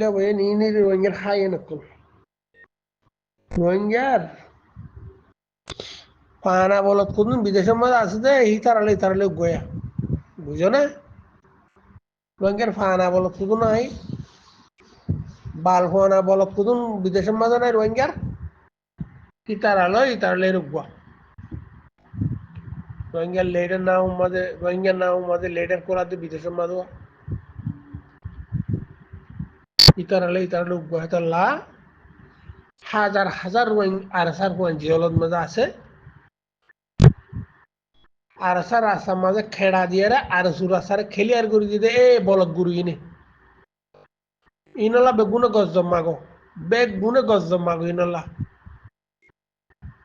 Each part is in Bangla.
হইলে বইয়ে নিয়ে নিয়ে রোহিঙ্গার খাইয়ে নকল রোহিঙ্গার পানা বলত কোন বিদেশের মধ্যে আছে যে এই তারালে গয়া বুঝো না রোহিঙ্গার ফানা বলত কোন নাই বাল ফানা বলত কোন বিদেশের মাঝে নাই রোহিঙ্গার ইতারালে রুগবা রোহিঙ্গার নাম মাঝে লেডার করাতে বিদেশের মাঝে ইতারালে রুগবা হেতাল্লা হাজার হাজার আরসার জিয়লত মাঝে আছে আরসার রাস্তার মাঝে খেড়া দিয়ে আর সুরাসারে খেলি আর গুড়ি দিয়ে এ বলত গুরু ইনলা বেগুনে গছ জমাগো বেগুনে গছ জমাগো ইনলা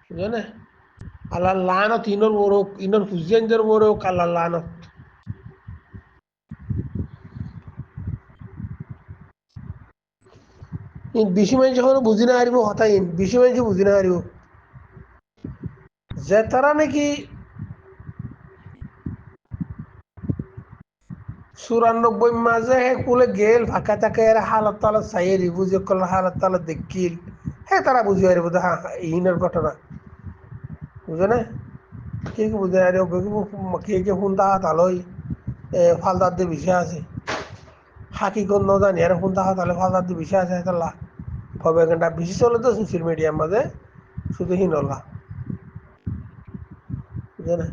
বুঝলে আল্লাহ লানত ইনর বড় ইনর হুজিয়ানদের বড় আল্লাহ লানত বেশি মানুষ যখন বুঝি না হারিব হতাই বেশি মানুষ বুঝি না হারিব যে তারা নাকি 94 মাঝে হে কুলে গেল ফাঁকা থাকে এর হালত তালত চাইয়ে বুঝে কল হালত তালত দেখিল হে তারা বুঝি হারিব হ্যাঁ ইনের ঘটনা বুঝে না কে কি বুঝে হারিব কে শুনতা তালই ফালদার দিয়ে বিষয় আছে হাকি কোন জানি আর শুনতা তাহলে ফালদার দিয়ে বিষয় আছে তাল্লা কবে ঘন্টা বেশি চলে তো সোশ্যাল মিডিয়ার মাঝে শুধু হিনলা বুঝে না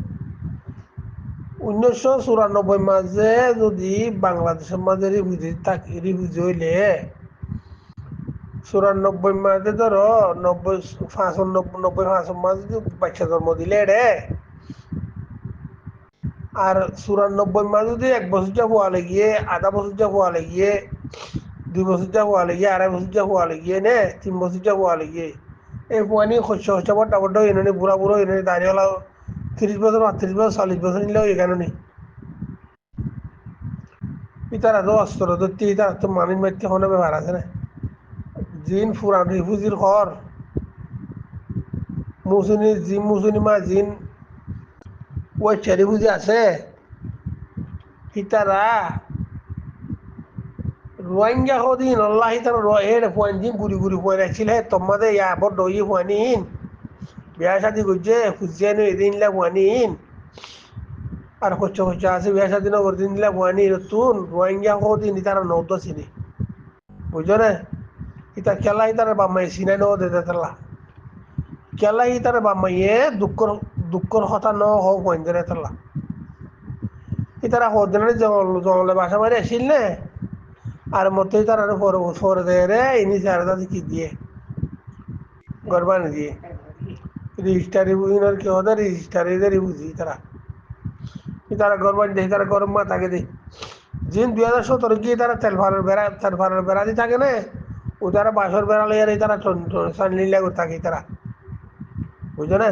1994 মাঝে যদি বাংলাদেশের মাঝে রিফিউজি হইলে 94 মাঝে ধরো 95 মাঝে যদি বাচ্চা জন্ম দিলে রে আর 94 মাঝে যদি 1 বছর যা হওয়া লাগিয়ে আধা বছর যা হওয়া লাগিয়ে 2 বছর যা হওয়া লাগিয়ে 2.5 বছর যা হওয়া লাগিয়ে নে 3 বছর যা হওয়া লাগিয়ে এই পুয়ানি শস্য বড্ডা বড্ড এনে বুড়া বুড়ো এনে দাঁড়িয়ে 30 বছর 38 বছর 40 বছর নিলেও এখানে নেই ইতারা তো অস্ত্র ধরতে ইতারা তো মানুষ মারতে কোনো ব্যাপার আছে না জিন ফুরান রিফিউজির ঘর মুসুনি মা জিন ওই রিফিউজি আছে ইতারা রোহিঙ্গা কদিন আল্লাহ ইতারা এর পয়েন্ট গুড়ি গুড়ি পয়েন্ট আসছিল হে তোমাদের ইয়া বড় ইয়ে পয়েন্ট বিয়া শাদি করছে খুঁজছে এদিন লা পয়েন্ট আর খরচা আছে বিয়া শাদি না করে দিন দিলা পয়েন্ট তুন রোহিঙ্গা কদিন ইতারা নৌত চিনি বুঝছো না ইতা খেলা ইতারা বাম্মাই চিনাই নও দে তালা খেলা ইতারা বাম্মাইয়ে দুঃখর কথা ন হোক পয়েন্ট দে তালা ইতারা হদিনের জঙ্গলে বাসা মারি আসিল না আর মতো তারা ফরে দেয় রে ইনি চারদা কি দিয়ে গরবানি দিয়ে রেজিস্টারি বুঝিনার কি হতে রেজিস্টারিদের বুঝি তারা গরবানি দেয় তারা গরম মা থাকে দেয় জিন 2017 গিয়ে তারা তেলফারের বেড়া দিয়ে থাকে না ও তারা বাসর বেড়া লইয়া তারা লীলা করে থাকে তারা বুঝছো না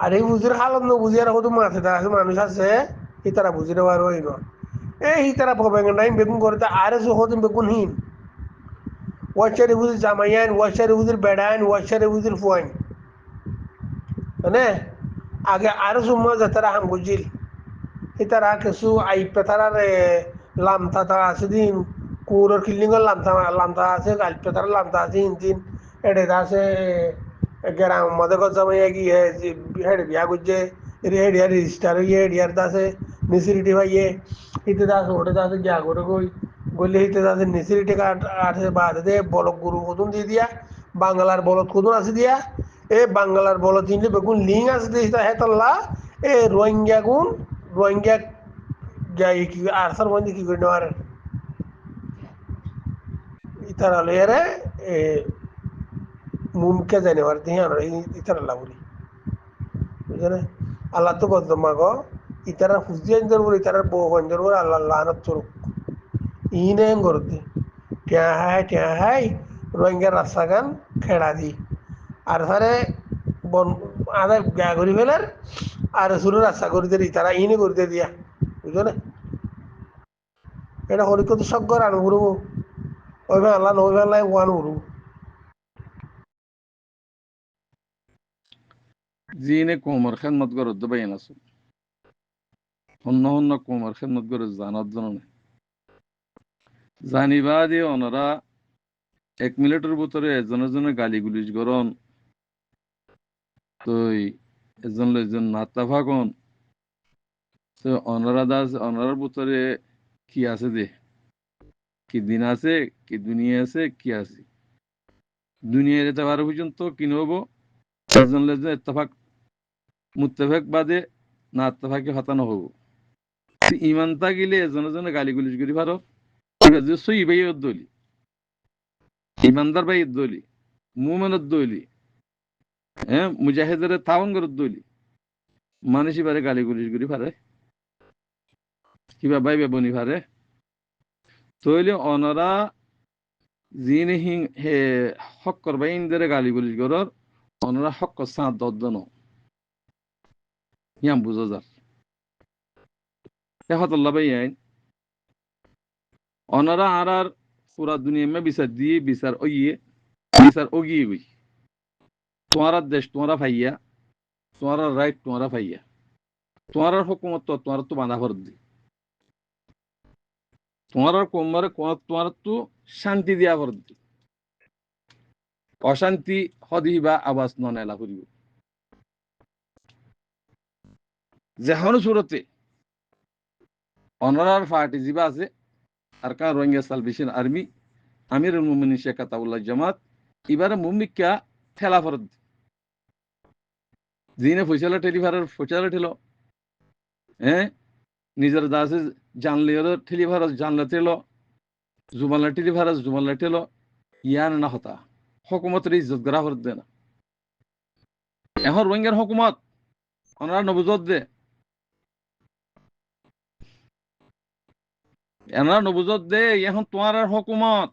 আর এই বুঝির হালত ন বুঝিয়ে রাখো তো মাথে আছে মানুষ আছে এই তারা বুঝি নেওয়ার ওই না এই তারা পবেন নাই বেগুন করতে আরে হতেন বেগুন হিন ওয়াচারে বুঝির জামাইয়ান ওয়াচারে বুঝির বেড়ান ওয়াচারে বুঝির ফুয়াইন মানে আগে আরো সময় যাতারা হাম বুঝিল ইতারা কিছু আইপে তারা লামতা তারা আছে দিন কুরোর কিলিংয়ের লামতা আছে আইপে তারা লামতা আছে ইনদিন এডে আছে গ্রাম মধ্যে কথা মাইয়া কি হেড বিয়া করছে হেডিয়ার রেজিস্টার হইয়ে হেডিয়ার দাসে নিসিরিটি ভাইয়ে হিতে দাস ওটে দাসে গিয়া করে গলে হিতে দাসে নিসিরিটি কাটে বাদ দে বলক গুরু কদুন দিয়ে দিয়া বাংলার বলদ কদুন আছে দিয়া এ বাংলার বলদ দিলে বেগুন লিঙ্ক আছে দিয়ে হেতল্লা এ রোহিঙ্গা যাই কি আরসার মধ্যে কি করে নেওয়ার ইতারা লইয়ারে মুমকে জানে আর দিয়ে ইতারা লাগুলি বুঝলে আল্লাহ তো বদ্ধ গো ইতারা হুজিয়ান জরুর ইতারার বউ জরুর আল্লাহ লানত চরুক ইনে করতে ট্যা হাই রোহিঙ্গার রাস্তা গান খেড়া দি আর সারে বন আদার গা করি ফেলার আর শুরু রাস্তা করে দিয়ে তারা ইনে করতে দিয়া বুঝলো না এটা হরিকত সব আনু করবো ওই আল্লাহ নই আল্লাহ ওয়ান করবো জিনে কোমর খেদমত করত বাইন আছো অন্য কোমর খেদমত করে জানার জন্য জানিবা যে ওনারা 1 মিনিটের ভিতরে এজনে গালি গুলিজ করন, তো এজন লইজন নাত্তাফাকন, তো ওনারার ভিতরে কি আছে দে, কি দিন আছে, কি দুনিয়া আছে, কি আছে দুনিয়ার যেতে পারে পর্যন্ত কি নব এজন লইজন ইত্তেফাক মুত্তেফাক বাদে না ইত্তেফাকে হতানো হবো। ইমান থাকিলে এজনে গালি গুলিজ করি পারো, সই ভাই দলি, ইমানদার ভাই দলি, মুমেনের দলি, হ্যাঁ মুজাহিদের তাওন করে দলি, মানুষ এবারে গালি গুলিজ করি পারে, কিবা ভাই বনি পারে। তইলে অনরা যিনি হে হক করবা ইন্দারে গালি গুলিজ করর, অনরা হক সাঁত দদ্দন ইয়াম বুঝা যার এহতল্লা ভাই আইন অনরা আর পুরা দুনিয়া মে বিচার দিয়ে বিচার ওগিয়ে গই, তোমার দেশ তোমারা ভাইয়া, তোমার রাইট তোমারা ভাইয়া, তোমার হুকুমত তোমার তো বাঁধা ফর দি, তোমার কোমরে তোমার তো শান্তি দিয়া ফর দি, অশান্তি হদিবা আওয়াজ নন এলা করিব। যেহন সুরতে অনারার পার্টি জিবা আছে আরকান রোহিঙ্গা সালভেশন আর্মি, আমিরুল মুমিনিন শেখ আতাউল্লাহ জামাত এবারে মুমিকা ঠেলা ফরদ জিনে ফয়সালা টেলিভারের ফয়সালা ঠেলো, হ্যাঁ নিজের দাসে জানলিওর টেলিভার জানলা ঠেলো, জুমালা টেলিভার জুমালা ঠেলো, ইয়ান না হতা হকুমতের ইজ্জত করা ফরদ দে না। এখন রোহিঙ্গার হকুমত ওনারা নবুজত দে, এনারা নবুজত দে এখন তোমার হকুমত।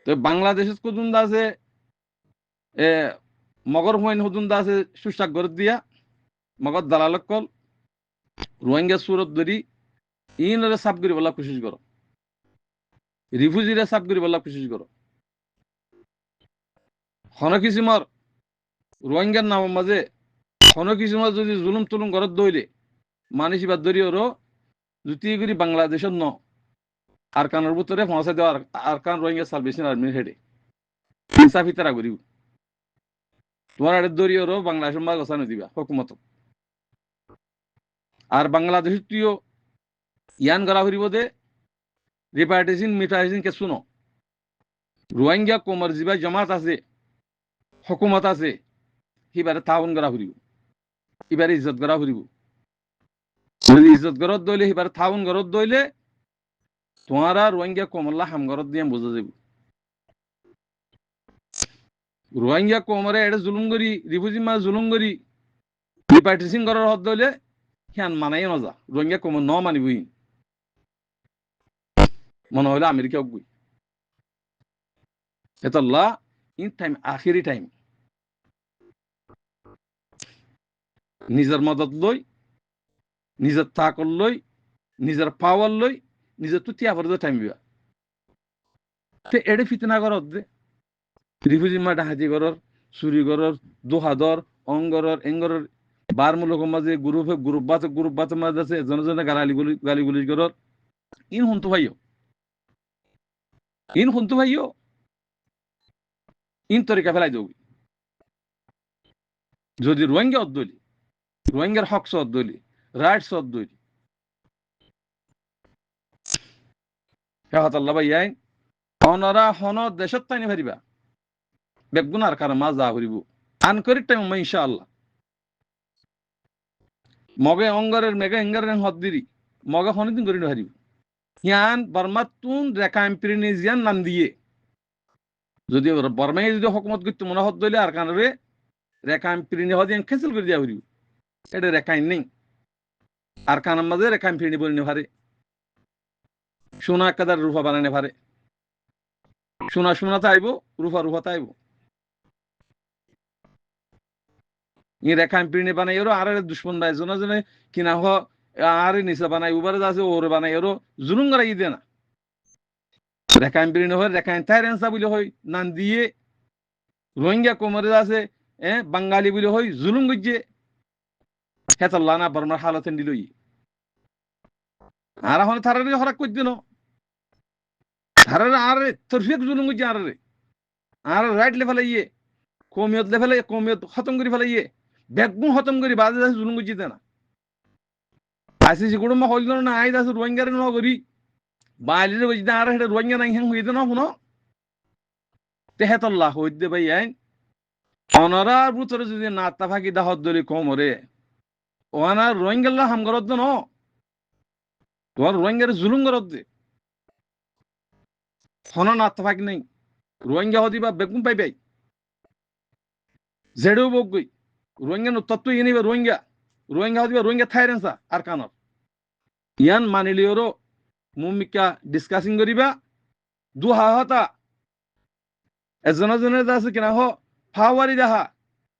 তো বাংলাদেশের কুদুন্দা আছে মগর হুয়াইন হুদুন্দা আছে সুশাক গর দিয়া মগর দালালক কল রোহিঙ্গা সুরত ধরি ইনরে সাফ করি বলা কোশিশ করো, রিফিউজিরে সাফ করি বলা কোশিশ করো। হন কিসিমর রোহিঙ্গার নাম মাঝে হন কিসিমর যদি জুলুম তুলুম ঘরত দইলে মানুষ এবার ধরি ওর জুতি করি বাংলাদেশের ন আর কানের ভিতরে পৌঁছে দেওয়ার আর কান রোহিঙ্গা সালভেশন আর্মির হেডে ইনসাফি তারা করিব, তোমার আড়ে দরি ওর বাংলাদেশের মা গোসানো দিবা হকুমত। আর বাংলাদেশ তুইও ইয়ান গলা হরিব দে রিপার্টিশন মিটাইশন কে শুনো, রোহিঙ্গা কোমর জিবা জমাত আছে হকুমত আছে সিবারে তাউন করা ফুরিব, এবারে ইজ্জত করা ফুরিব। যদি ইজ্জত গরত দইলে সিবারে তাউন গরত দইলে তোমারা রোহিঙ্গা কোমল্লা হাম গরত দিয়ে বোঝা যাব। রোহিঙ্গা কোমরে এটা জুলুম করি রিফিউজি মা জুলুম করি রিপার্টিশন করার হদ দইলে সিয়ান মানাই নজা রোহিঙ্গা কোমর ন মানিবই মনে হইলে আমেরিকা গই এতল্লা ইন টাইম আখিরি টাইম নিজের মদত লই, নিজের তাকল লই, নিজের পাওয়ার লই, নিজের তো তিয়া পড়ে টাইম বিবা এডে ফিতনা করত দে রিফিউজি মা ডাহাতি করর চুরি করর দোহাদর অঙ্গরর এঙ্গরর বার মূলক মাঝে গ্রুপ বাত মাঝে আছে জনে গালি গুলি করর ইন হুন্তু ভাইও ইন তরিকা ফেলাই দেবি। যদি রোহিঙ্গা অদ্দলি রোহিঙ্গার হকস অদ্দলি রাইটস অদ্দলি হেহাতাল্লাহ ভাই আইন অনরা হন দেশত তাইনি ভারিবা বেগুনার কার মা যা করিব আন করি টাইম ইনশাআল্লাহ মগে অঙ্গরের মেঘা এঙ্গারের হদ দিরি মগে হনিদিন করি হারিব হিয়ান বর্মাতুন রেখা এম্পিরিনিজিয়ান নাম দিয়ে যদি বর্মাই যদি হকুমত করতে মনে হদ দইলে আর কানরে রেখা এম্পিরিনি হদ ক্যান্সেল করে দিয়া হরিব এটা রেখাইন নেই আর কানের মাঝে রেখা এম্পিরিনি বলিনি পারে সোনা কাদার রূপা বানানে পারে সোনাতে আইব রূপাতে আইব ই রেখা এম্পিরিনি বানাই এরো আর দুশ্মন বাই জনে কিনা হ আর নিচে বানাই উবারে আছে ওরে বানাই এরো জুলুম করা ই দে না রেখা এম্পিরিনি হয় রেখা এন্টাইরেন্সা বলে হয় নান দিয়ে রোহিঙ্গা কোমরে আছে বাঙালি বলে হয় জুলুম গজ্জে হেতাল্লা না বর্মার হালতেন দিলই আর এখন তারারে হরাক কই দিন তারারে আর তরফিক জুলুম করছে আর রাইট লেভেলে ইয়ে কমিয়ত লেভেলে কমিয়ত খতম করে ফেলাইয়ে বেগুন খতম করে বাজে আছে জুলুম করছে না আসিস গুড়মা হইল না আইদ আছে রোহিঙ্গার ন করি বাইরে বুঝতে আর হেটা রোহিঙ্গা নাই হ্যাং হইতে না শুনো তেহেতল্লাহ হইতে ভাই আইন অনরার ভিতরে যদি নাতা ফাঁকি দাহত দলি কমরে ওনার রোহিঙ্গাল্লাহ হাম করত ন তোমার রোহিঙ্গার জুলুম করত দে হন নাতা ফাঁকি নাই রোহিঙ্গা হদি বা বেগুন পাই পাই জেডেও বক গই রোহিঙ্গা তত্ত্ব ইয়ে নিবে রোহিঙ্গা হদি বা রোহিঙ্গা থাইরেন্সা আর কানর ইয়ান মানিলিওরও মুমিকা ডিসকাসিং করিবা দু হাহতা এজনে আছে কিনা হ ফাওয়ারি দাহা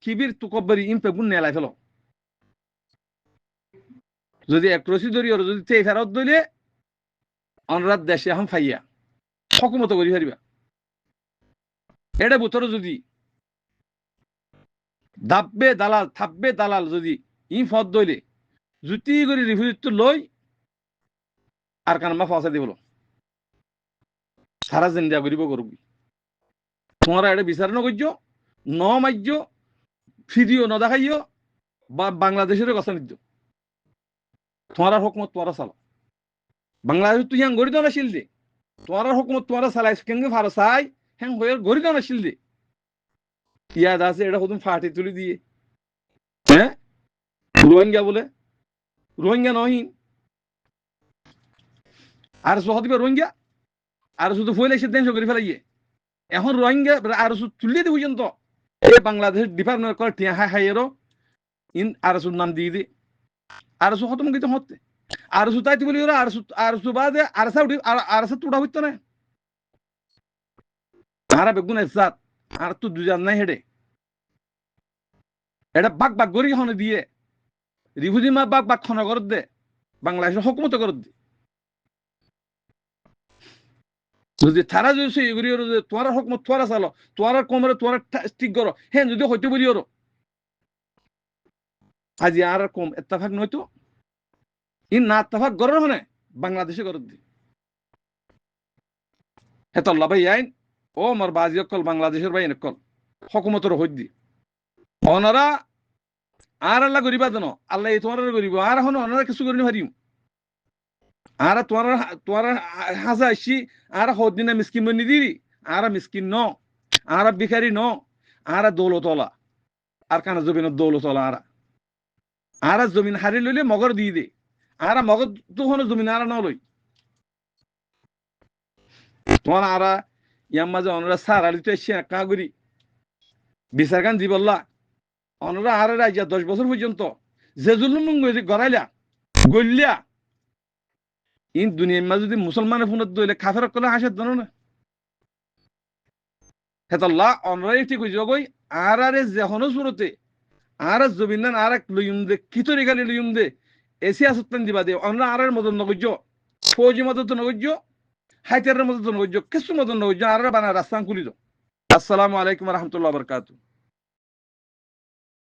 কিবির তুকব্বরি ইম পেগুন নেলাই ফেলো যদি এক রসি ধরি ওর যদি তেই ফেরত দইলে অনরাত দেশে এখন ফাইয়া হকুমত করি ফারিবা এটা বুতর যদি থাপবে দালাল যদি ইম ফদ দইলে জুতি করে রিফিউজ লই আর কানমা ফাঁসা দিব সারা জিন্দা করিব করবি তোমার এটা বিচার নকর্য ন মার্য ভিডিও ন দেখাইও বা বাংলাদেশের কথা নিদ্য তোমার হুকুমত তোমারা চালো বাংলাদেশ তুই হ্যাঁ গড়ি না শিল দে তোমার হুকুমত তোমারা চালাই কেন ভারত চাই হ্যাঁ হয়ে গড়ি না শিল দে ইয়াদ আছে এটা হতুন ফাটি তুলি দিয়ে হ্যাঁ রোহিঙ্গা বলে রোহিঙ্গা নহিন আর সহদিবে রোহিঙ্গা আর শুধু ফইলে সিদ্ধান্ত করে ফেলাইয়ে এখন রোহিঙ্গা আর তুলিয়ে দিয়ে পর্যন্ত বাংলাদেশ ডিপার্টমেন্ট করে টিয়া হাইয়েরও ইন আর নাম দিয়ে দি আর খতম কিন্তু হতে আর তাইতে বলি ওরা আর বাদে আর তুড়া হইতো না আর বেগুন এসাত আর তো দুজান নাই হেডে এটা বাক গড়ি হনে দিয়ে রিফুজি মা বাক খনা করত দে বাংলাদেশের হকুমত করত দে যদি তারা যদি এগুলি তোমার হকুমত তোরা চালো তোর কমরে তোর ঠিক করো হ্যাঁ যদি হইতে বলি ওর আজি আর কম এত্তাফাক নয়তো ইন না এত্তাফাক গড়ের মানে বাংলাদেশে করত দি হেতল্লা ভাই আইন ও মোর বাজি অকল বাংলাদেশের ভাই নকল হকুমতর হইত দি অনারা আর আল্লাহ গরিবা দেন আল্লাহ তোমার গরিব আর এখন অনারা কিছু করি পারিম আর তোমার হাসা আসছি আর হদিনা মিসকিন বনি দিবি আর মিসকিন ন আর ভিখারি ন আর দৌলতলা আর কানা জমিনের দৌলতলা আর জমিন হারি লইলে মগর দিয়ে দে আর মগর তো হনো জমিন আর ন লই তোমার আর ইয়ার মাঝে অনরা সার আলি তো এসে কা করি বিচার গান দিবল্লা অনরা আর রাইজা 10 বছর পর্যন্ত যে জুলুম গড়াইলা গলিয়া ইন দুনিয়ার মাঝে যদি মুসলমানের ফোনত দইলে কাফের কলে হাসের জানো না হেতাল্লাহ অনরাই ঠিক হয়ে যাবই আর যেহনো সুরতে আর জমিন আর এক লইম দে কিতরি গালি লইম দে এসি আসতেন দিবা দে অনরা আর মদন নগজ্য ফৌজি মদত নগজ্য হাইতারের মদত নগজ্য কিছু মদন নগজ্য আর বানা রাস্তান খুলি দাও আসসালামু আলাইকুম রহমতুল্লাহ বরকাতু